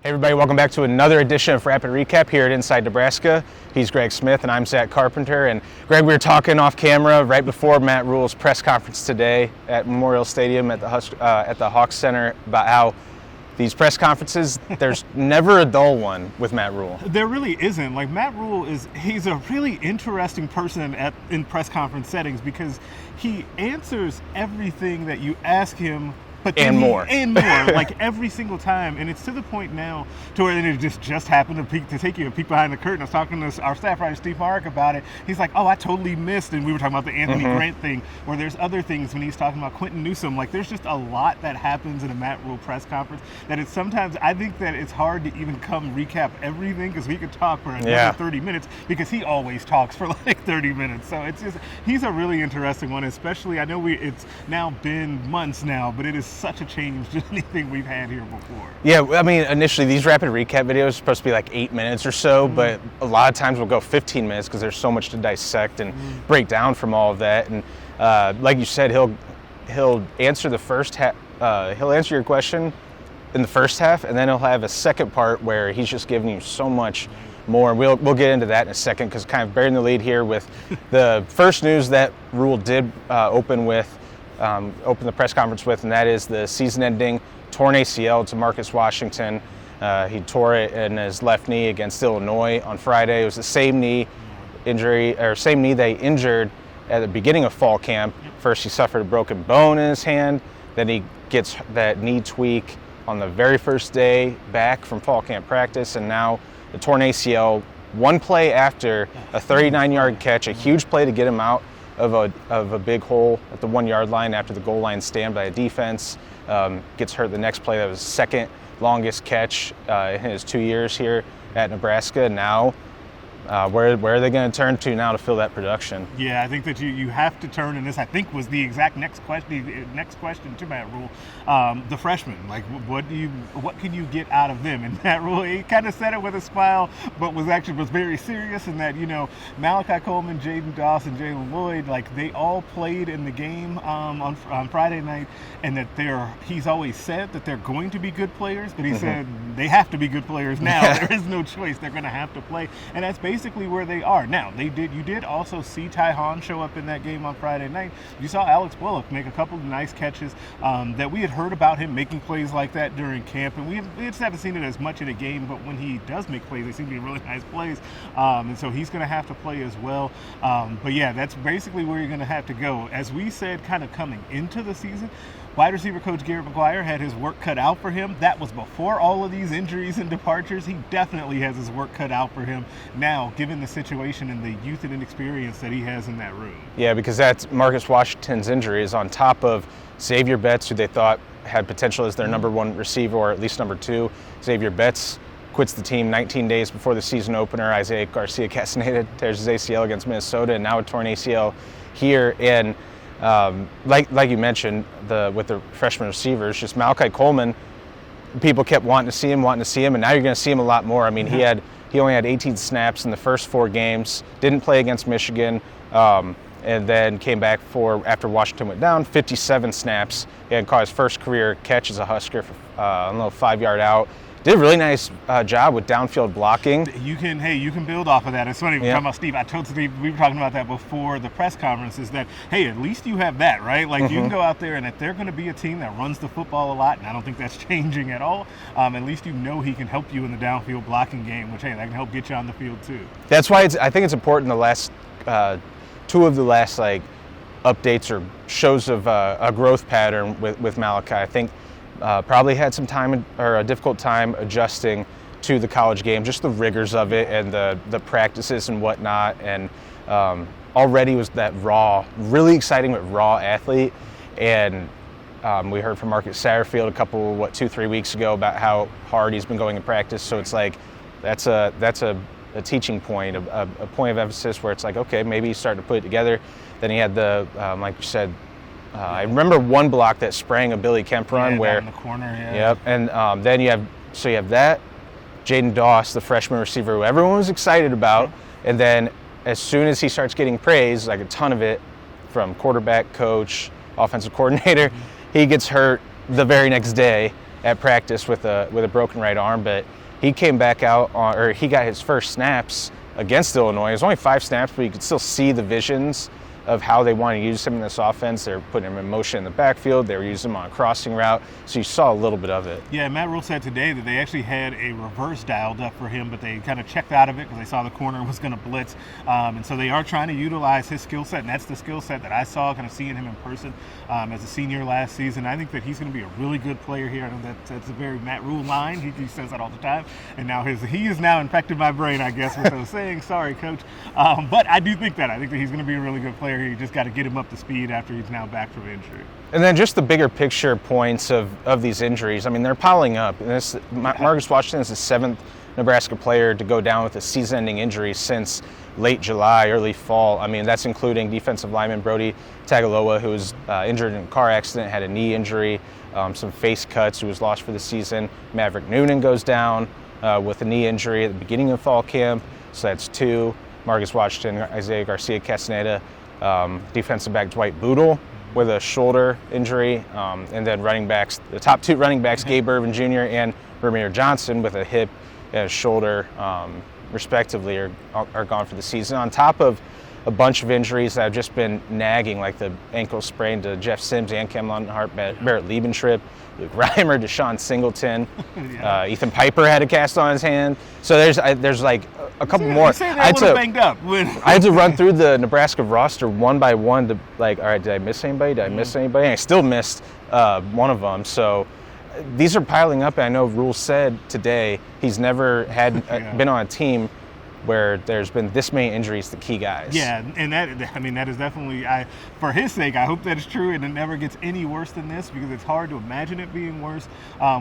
Hey everybody, welcome back to another edition of Rapid Recap here at Inside Nebraska. He's Greg Smith and I'm Zack Carpenter. And Greg, we were talking off camera right before Matt Rhule's press conference today at Memorial Stadium at the Hawks Center about how these press conferences, there's never a dull one with Matt Rhule. There really isn't. Like, Matt Rhule he's a really interesting person in press conference settings because he answers everything that you ask him. And more, like every single time, and it's to the point now to where it just happened to take you a peek behind the curtain. I was talking to our staff writer Steve Marek about it. He's like, "Oh, I totally missed," and we were talking about the Anthony Grant thing, or there's other things when he's talking about Quentin Newsome. Like, there's just a lot that happens in a Matt Rhule press conference that it's sometimes I think that it's hard to even come recap everything because we could talk for another 30 minutes because he always talks for like 30 minutes. So it's just he's a really interesting one, especially I know it's now been months now, but it is such a change to anything we've had here before. Yeah, I mean, initially these rapid recap videos are supposed to be like 8 minutes or so, but a lot of times we'll go 15 minutes because there's so much to dissect and break down from all of that. And like you said, he'll answer the first half. He'll answer your question in the first half, and then he'll have a second part where he's just giving you so much more. We'll get into that in a second because kind of bearing the lead here with the first news that Rhule did open the press conference with, and that is the season-ending torn ACL to Marcus Washington. He tore it in his left knee against Illinois on Friday. It was the same knee injury, or same knee they injured at the beginning of fall camp. First, he suffered a broken bone in his hand. Then he gets that knee tweak on the very first day back from fall camp practice, and now the torn ACL. One play after a 39-yard catch, a huge play to get him out of a big hole at the 1 yard line after the goal line stand by a defense. Gets hurt the next play. That was his second longest catch in his 2 years here at Nebraska. Now, where are they going to turn to now to fill that production? Yeah, I think that you have to turn, and this I think was the exact next question to Matt Rhule. The freshmen, like what can you get out of them? And Matt Rhule, he kind of said it with a smile, but was very serious in that, Malachi Coleman, Jaidyn Doss, and Lloyd, like they all played in the game on Friday night, and that he's always said that they're going to be good players, but he said they have to be good players now. There is no choice; they're going to have to play, and that's basically where they are now. You did also see Ty Hahn show up in that game on Friday night. You saw Alex Bullock make a couple of nice catches that we had heard about him making plays like that during camp, and we just haven't seen it as much in a game, but when he does make plays, they seem to be really nice plays, and so he's going to have to play as well. But yeah, that's basically where you're going to have to go. As we said, kind of coming into the season, wide receiver coach Garrett McGuire had his work cut out for him. That was before all of these injuries and departures. He definitely has his work cut out for him now, given the situation and the youth and inexperience that he has in that room. Yeah, because that's Marcus Washington's injury is on top of Xavier Betts, who they thought had potential as their number one receiver, or at least number two. Xavier Betts quits the team 19 days before the season opener. Isaiah Garcia-Castaneda tears his ACL against Minnesota, and now a torn ACL here. And like you mentioned, with the freshman receivers, just Malachi Coleman, people kept wanting to see him, and now you're going to see him a lot more. I mean, he only had 18 snaps in the first 4 games, didn't play against Michigan, and then came back after Washington went down, 57 snaps, and caught his first career catch as a Husker for a little 5-yard out. Did a really nice job with downfield blocking. You can build off of that. It's funny, we're talking about Steve. I told Steve, we were talking about that before the press conference, is that, hey, at least you have that, right? Like, you can go out there, and if they're going to be a team that runs the football a lot, and I don't think that's changing at all, at least he can help you in the downfield blocking game, which, hey, that can help get you on the field too. That's why I think it's important the last two of the last, updates or shows of a growth pattern with Malachi. I think probably had some time or a difficult time adjusting to the college game, just the rigors of it and the practices and whatnot. And already was that really exciting but raw athlete. And we heard from Marcus Satterfield 2-3 weeks ago about how hard he's been going in practice. So it's like that's a teaching point, a point of emphasis where it's like, okay, maybe he's starting to put it together. Then he had like you said, I remember one block that sprang a Billy Kemp run where in the corner. Yep, and then you have that Jaidyn Doss, the freshman receiver, who everyone was excited about, and then as soon as he starts getting praise, like a ton of it from quarterback, coach, offensive coordinator, he gets hurt the very next day, at practice with a broken right arm, but he came back out he got his first snaps against Illinois. It was only 5 snaps, but you could still see the visions of how they want to use him in this offense. They're putting him in motion in the backfield. They were using him on a crossing route. So you saw a little bit of it. Yeah, Matt Rhule said today that they actually had a reverse dialed up for him, but they kind of checked out of it because they saw the corner was going to blitz. And so they are trying to utilize his skill set, and that's the skill set that I saw kind of seeing him in person as a senior last season. I think that he's going to be a really good player here. I know that's a very Matt Rhule line. He says that all the time. And now he is now infected my brain, I guess, with those sayings. Sorry, Coach. But I do think that. I think that he's going to be a really good player here. You just got to get him up to speed after he's now back from injury. And then just the bigger picture points of these injuries. I mean, they're piling up. And Marcus Washington is the 7th Nebraska player to go down with a season-ending injury since late July, early fall. I mean, that's including defensive lineman Brody Tagaloa, who was injured in a car accident, had a knee injury, some face cuts, who was lost for the season. Maverick Noonan goes down with a knee injury at the beginning of fall camp, so that's 2. Marcus Washington, Isaiah Garcia-Castaneda, defensive back Dwight Boodle with a shoulder injury, and then running backs, the top 2 running backs, Gabe Irvin Jr. and Ramir Johnson with a hip and a shoulder, respectively, are gone for the season. On top of a bunch of injuries that have just been nagging, like the ankle sprain to Jeff Sims and Cam London-Hart, Barrett Liebentrip, Luke Reimer, Deshaun Singleton, Ethan Piper had a cast on his hand. So there's like a couple more. I had to run through the Nebraska roster one by one to all right, did I miss anybody? Did I miss anybody? And I still missed one of them. So these are piling up. And I know Rhule said today he's never had been on a team where there's been this many injuries to key guys. Yeah, and that is definitely, for his sake, I hope that is true and it never gets any worse than this, because it's hard to imagine it being worse,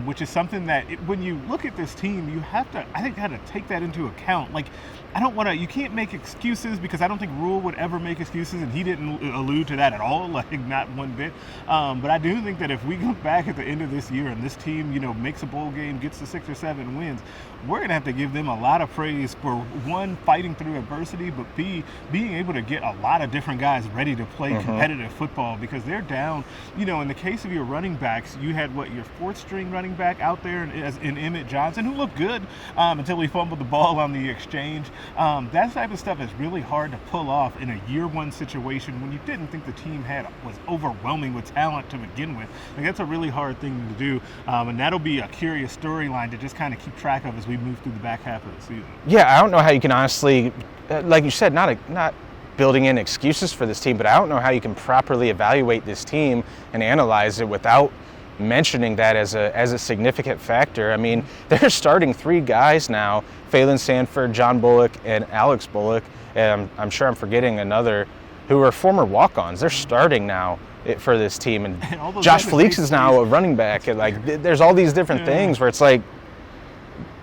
which is something that when you look at this team, you have to, I think, kind of take that into account. Like, you can't make excuses, because I don't think Rhule would ever make excuses, and he didn't allude to that at all, like not one bit. But I do think that if we look back at the end of this year and this team, makes a bowl game, gets to 6 or 7 wins, we're going to have to give them a lot of praise for, one, fighting through adversity, but B, being able to get a lot of different guys ready to play competitive football, because they're down. In the case of your running backs, you had your 4th string running back out there in Emmett Johnson, who looked good until he fumbled the ball on the exchange. That type of stuff is really hard to pull off in a year 1 situation when you didn't think the team was overwhelming with talent to begin with. Like, that's a really hard thing to do, and that'll be a curious storyline to just kind of keep track of as we move through the back half of the season. Yeah, I don't know how you can honestly, like you said, not building in excuses for this team, but I don't know how you can properly evaluate this team and analyze it without mentioning that as a significant factor. I mean, they're starting 3 guys now, Phelan Sanford, John Bullock, and Alex Bullock, and I'm sure I'm forgetting another, who are former walk-ons. They're starting now for this team, and Josh Fleeks is now a running back, and there's all these different things where it's like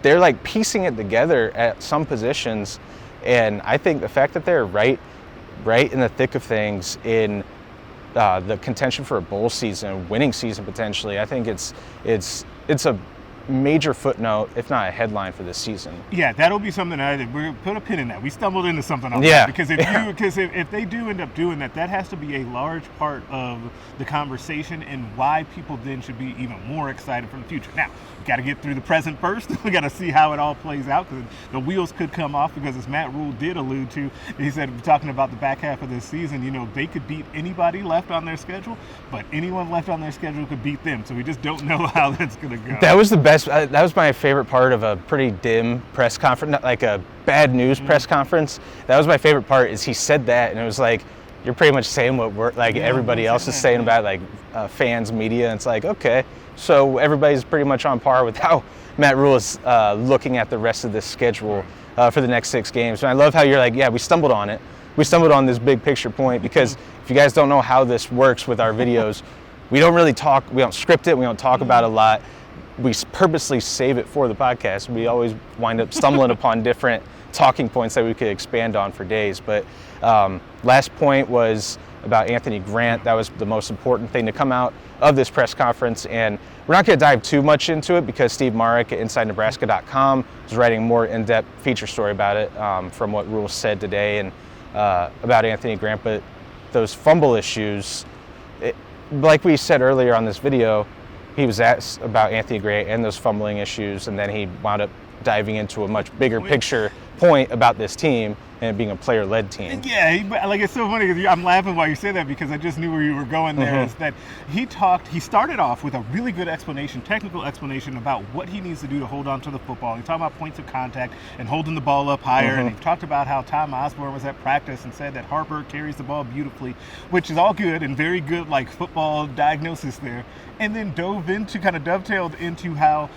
they're piecing it together at some positions, and I think the fact that they're right in the thick of things in the contention for a bowl season, winning season potentially, I think it's a major footnote, if not a headline, for this season. Yeah, that'll be something we're put a pin in that. We stumbled into something on that, because if they do end up doing that, that has to be a large part of the conversation and why people then should be even more excited for the future. Now, we got to get through the present first. We got to see how it all plays out, because the wheels could come off, because as Matt Rhule did allude to, he said, talking about the back half of this season, they could beat anybody left on their schedule, but anyone left on their schedule could beat them. So we just don't know how that's going to go. That was the best. That was my favorite part of a pretty dim press conference, not like a bad news press conference. That was my favorite part, is he said that, and it was like, you're pretty much saying what everybody else is saying about fans, media, and it's like, okay, so everybody's pretty much on par with how Matt Rhule is looking at the rest of this schedule for the next 6 games. And I love how you're like, yeah, we stumbled on it. We stumbled on this big picture point, because if you guys don't know how this works with our videos, we don't really talk, we don't script it, we don't talk about it a lot. We purposely save it for the podcast. We always wind up stumbling upon different talking points that we could expand on for days. But last point was about Anthony Grant. That was the most important thing to come out of this press conference. And we're not going to dive too much into it, because Steve Marek at InsideNebraska.com is writing a more in-depth feature story about it from what Rhule said today and about Anthony Grant. But those fumble issues, like we said earlier on this video, he was asked about Anthony Grant and those fumbling issues, and then he wound up diving into a much bigger picture point about this team and it being a player-led team. Yeah, like it's so funny because I'm laughing while you say that because I just knew where you were going there. Is that he started off with a really good explanation, technical explanation about what he needs to do to hold on to the football. He talked about points of contact and holding the ball up higher, and he talked about how Tom Osborne was at practice and said that Harper carries the ball beautifully, which is all good and very good like football diagnosis there. And then dovetailed into how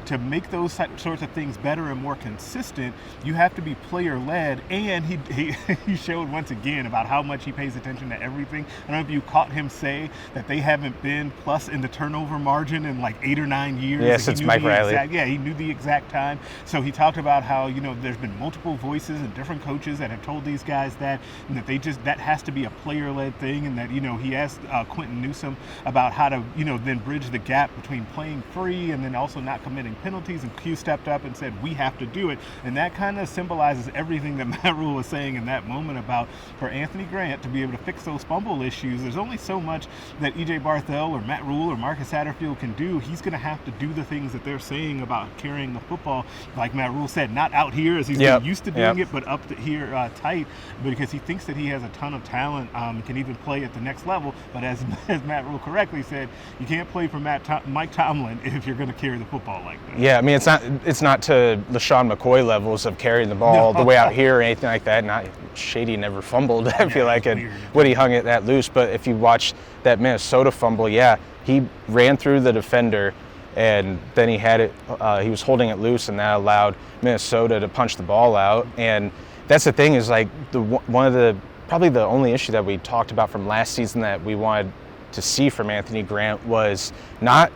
to make those sorts of things better and more consistent, you have to be player-led. And he showed once again about how much he pays attention to everything. I don't know if you caught him say that they haven't been plus in the turnover margin in like 8 or 9 years. Yeah, since Mike Riley. He knew the exact time. So he talked about how, there's been multiple voices and different coaches that have told these guys that, and that that has to be a player-led thing, and that, he asked Quentin Newsome about how to, then bridge the gap between playing free and then also not committing penalties, and Q stepped up and said, we have to do it. And that kind of symbolizes everything that Matt Rhule was saying in that moment about for Anthony Grant to be able to fix those fumble issues. There's only so much that E.J. Barthel or Matt Rhule or Marcus Satterfield can do. He's going to have to do the things that they're saying about carrying the football, like Matt Rhule said, not out here as he's been used to doing it, but up to here tight, because he thinks that he has a ton of talent and can even play at the next level. But as Matt Rhule correctly said, you can't play for Mike Tomlin if you're going to carry the football like that. Yeah, I mean, it's not to LaShawn McCoy levels of carrying the ball the way out here or anything like that. Not Shady never fumbled, I feel like, when he hung it that loose. But if you watch that Minnesota fumble, he ran through the defender and then he had it. He was holding it loose, and that allowed Minnesota to punch the ball out. And that's the thing is like probably the only issue that we talked about from last season that we wanted to see from Anthony Grant was not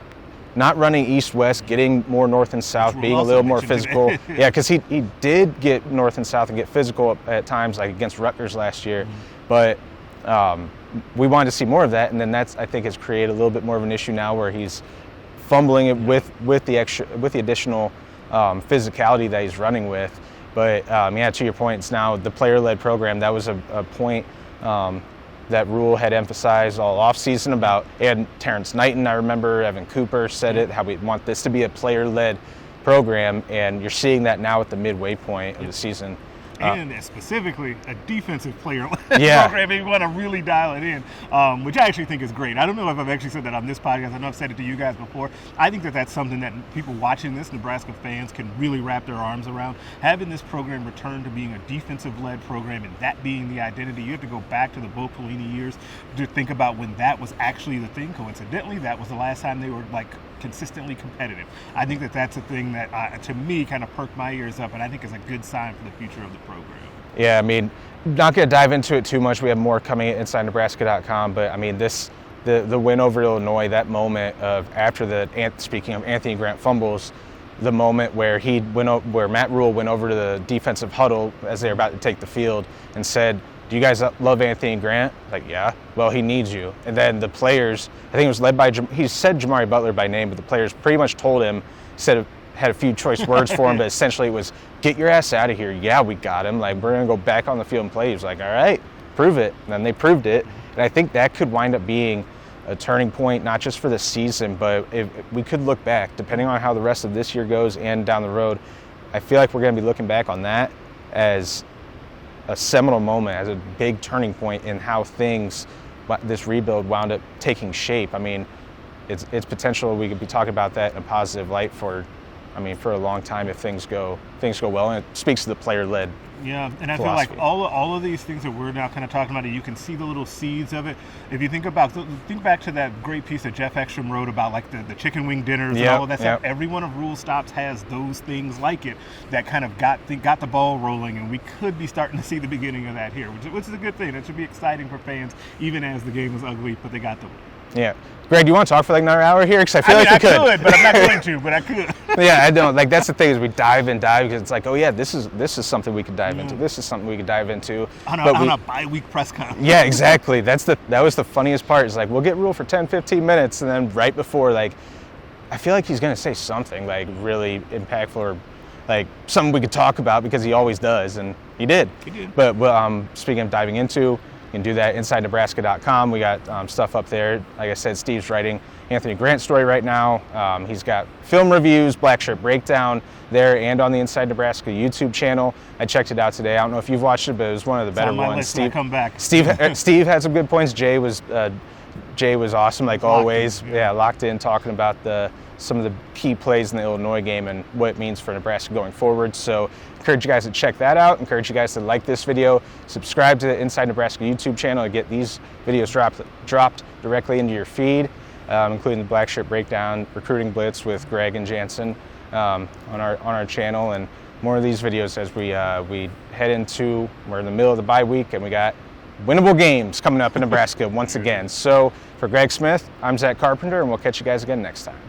running east-west, getting more north and south, being a little more physical. Yeah, because he did get north and south and get physical at times, like against Rutgers last year. But we wanted to see more of that, and then that's, I think, has created a little bit more of an issue now where he's fumbling it with the additional physicality that he's running with. But to your point, it's now the player-led program. That was a point that Rhule had emphasized all offseason about, and Terrence Knighton, I remember, Evan Cooper said it, how we want this to be a player-led program, and you're seeing that now at the midway point of the season. And specifically a defensive player program if you want to really dial it in, which I actually think is great. I don't know if I've actually said that on this podcast. I know I've said it to you guys before. I think that that's something that people watching this, Nebraska fans, can really wrap their arms around. Having this program return to being a defensive-led program and that being the identity. You have to go back to the Bo Pelini years to think about when that was actually the thing. Coincidentally, that was the last time they were consistently competitive. I think that that's a thing that, to me, kind of perked my ears up, and I think is a good sign for the future of the program. Yeah, I mean, not going to dive into it too much. We have more coming at InsideNebraska.com, but I mean, the win over Illinois, that moment of speaking of Anthony Grant fumbles, the moment where where Matt Rhule went over to the defensive huddle as they were about to take the field and said, "Do you guys love Anthony Grant?" Like, yeah. Well, he needs you. And then the players, I think it was led by, he said Jamari Butler by name, but the players pretty much told him, had a few choice words for him, but essentially it was, get your ass out of here. Yeah, we got him. Like, we're going to go back on the field and play. He was like, all right, prove it. And then they proved it. And I think that could wind up being a turning point, not just for the season, but if we could look back, depending on how the rest of this year goes and down the road, I feel like we're going to be looking back on that as a seminal moment, as a big turning point in how this rebuild wound up taking shape. I mean, it's potential we could be talking about that in a positive light for a long time if things go well, and it speaks to the player-led. Yeah, and I feel like all of these things that we're now kind of talking about, you can see the little seeds of it. If you think back to that great piece that Jeff Ekstrom wrote about like the chicken wing dinners and all of that stuff. Every one of Rhule stops has those things like it that kind of got the ball rolling, and we could be starting to see the beginning of that here, which is a good thing. It should be exciting for fans, even as the game was ugly, but they got the win. Yeah. Greg, do you want to talk for like another hour here? Because I feel like we could. I could, but I'm not going to, but I could. Yeah, I don't. Like, that's the thing is we dive because it's like, oh, yeah, this is something we could dive into. This is something we could dive into. On a bye-week press conference. Yeah, exactly. That was the funniest part. Is like, we'll get Rhule for 10, 15 minutes, and then right before, like, I feel like he's going to say something, like, really impactful or, like, something we could talk about because he always does, and he did. He did. But speaking of diving into, can do that InsideNebraska.com. We got stuff up there. Like I said, Steve's writing Anthony Grant story right now. He's got film reviews, black shirt breakdown there, and on the Inside Nebraska YouTube channel. I checked it out today. I don't know if you've watched it, but it was one of the better on my ones. list when I come back. Steve had some good points. Jay was awesome, like always. Yeah, locked in, talking about some of the key plays in the Illinois game and what it means for Nebraska going forward. So encourage you guys to check that out. Encourage you guys to like this video, subscribe to the Inside Nebraska YouTube channel to get these videos dropped directly into your feed, including the Black Shirt Breakdown, Recruiting Blitz with Greg and Jansen on our channel, and more of these videos as we head into, we're in the middle of the bye week and we got winnable games coming up in Nebraska once again. So for Greg Smith, I'm Zack Carpenter, and we'll catch you guys again next time.